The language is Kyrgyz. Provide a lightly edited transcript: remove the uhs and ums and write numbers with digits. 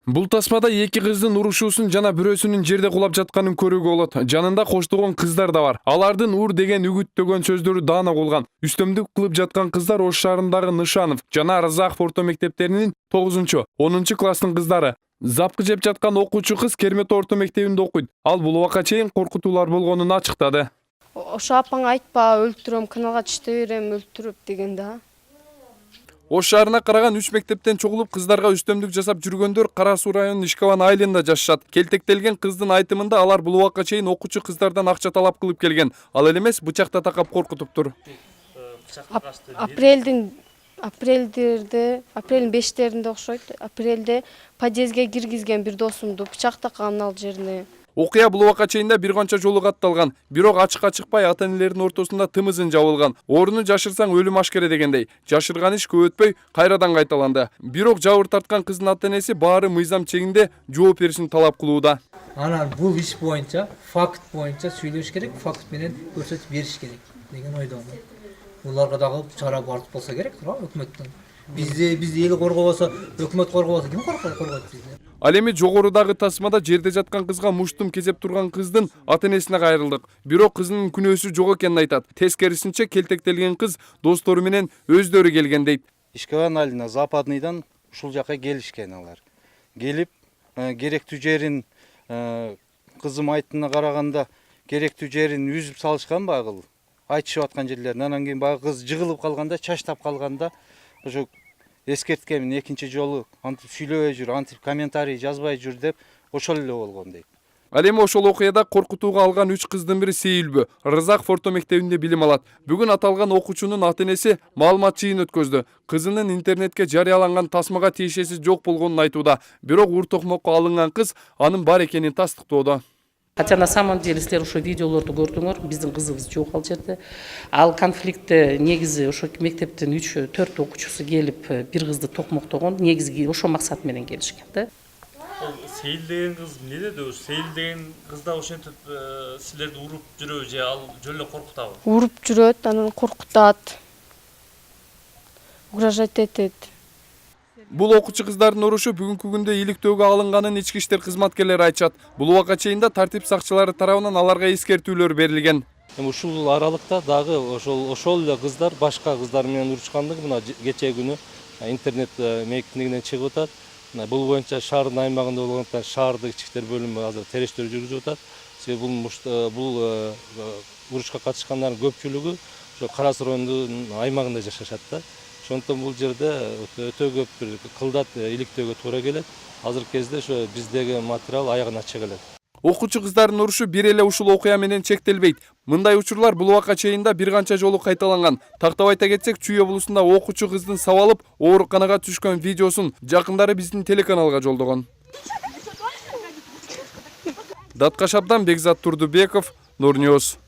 Бул тасмада эки кыздын урушуусун жана бирөөсүнүн жерде кулап жатканын көрүүгө болот. Жанында коштогон кыздар да бар. Алардын ур деген үгүттөгөн сөздөрү даана болгон. Үстөмдүк кылып жаткан кыздар Ош шаарындагы Нышанов жана Разаков орто мектептеринин 9-10 класстын кыздары. Запкы жеп жаткан окуучу кыз Кермет орто мектебинде окуйт. Ал бул убакка чейин коркутуулар болгонун ачыктады. Ошо апаңа айтпа, өлтүрөм, каналга чыштап берем, өлтүрүп деген да. Ош шаарына караган 3 мектептен чогулуп кыздарга үстөмдүк жасап жүргөндөр Кара Суу районунун Ишкаван айылында жашашат. Келтектелген кыздын айтымында алар бул убакка чейин окуучу кыздардан акча талап кылып келген. Ал эле эмес, бычакта такап коркутуптур. Апрелдин 5-теринде окшойт. Апрелде подъездге киргизген бир досумду бычак таккан ал жерине. Окуя бул убакка чейин бир канча жолу катталган. Бирок ачыкка чыкпай ата-энелердин ортосунда тымызын жабылган. Орunu жашырсаң өлүм ашкере дегендей. Жашырган иш көп өтпөй кайрадан кайталанды. Бирок жабыр тарткан кыздын ата-энеси баары мыйзам чегинде жооп беришин талап кылууда. Анан бул иш боюнча, факт боюнча сүйлөш керек, факт менен көрсөтүп бериш керек деген ойдомун. Буларга дагы чара барып болсо керек, туурабы, өкмөттөн. Бизди эл коргобосо, өкмөт коргобосо ким коргойт бизди? Ал эми жогорудагы тасмада жерде жаткан кызга муштум кезеп турган кыздын ата-энесине кайрылдык. Бирок кызынын күнөөсү жок экенин айтат. Тескерисинче келтектелген кыз достору менен өздөрү келген дейт. Ишкаван айылына Западныйдан ушул жака келишкен алар. Келип, керектүү жерин кызым айтына караганда керектүү жерин үзүп салышкан багыл. Айтышып аткан жерлерин. Анан кийин багы кыз жыгылып калганда, чачтап калганда ошо эскерткенмин экинчи жолу антип сүйлөбөй жүр, антип комментарий жазбай жүр деп ошол эле болгон дейт. Ал эми ошол окуяда коркутууга алган 3 кыздын бири Сейилбү, Разаков орто мектебинде билим алат. Бүгүн аталган окуучунун ата-энеси маалымат жыйын өткөздү. Кызынын интернетке жарыяланган тасмага тиешеси жок болгонун айтууда. Бирок ур токмокко алынган кыз анын бар экенин тастыктоодо. Хотя на самом деле силер ошо видеолорду көрдүңөр, биздин кызыбыз жок ал жерде. Ал конфликтте негизи ошо мектептен 3-4 окуучусу келип бир кызды токмоктогон, негизги ошо максат менен келишкен да. Сейил деген кыз эмне деди? Сейил деген кыз да ошентип силерди уруп жүрөбү же ал жөн эле коркутабы? Уруп жүрөт, анан коркутат. Угрожать этет. Бул окуучу кыздардын урушу бүгүнкү күндө иликтөөгө алынганын ички иштер кызматкерлери айтышат. Бул убакка чейин тартип сакчылары тарабынан аларга эскертүүлөр берилген. Ушул аралыкта дагы ошол эле кыздар башка кыздар менен урушкандыгы мына кечээ күнү интернет мейкиндигинен чыгып атат. Бул боюнча шаардын аймагында болгондуктан шаардык ички иштер бөлүмү азыр терештөө жүргүзүп атат. Себеби бул урушка катышкандардын көпчүлүгү ошо Кара Суу районунун аймагында жашашат да. Ошондуктан бул жерде өтө көп бир кылдат иликтөөгө туура келет. Азыркы кезде ошо биздеги материал аягына чыга элек. Окуучу кыздардын урушу бир эле ушул окуя менен чектелбейт. Мындай учурлар бул убакка чейин бир канча жолу кайталанган. Тактап айта кетсек, Чүй облусунда окуучу кыздын сабалып, ооруканага түшкөн видеосун жакындары биздин телеканалга жолдогон. Датка Шабдан, Бекзат Турдубеков, Нур Ньюс.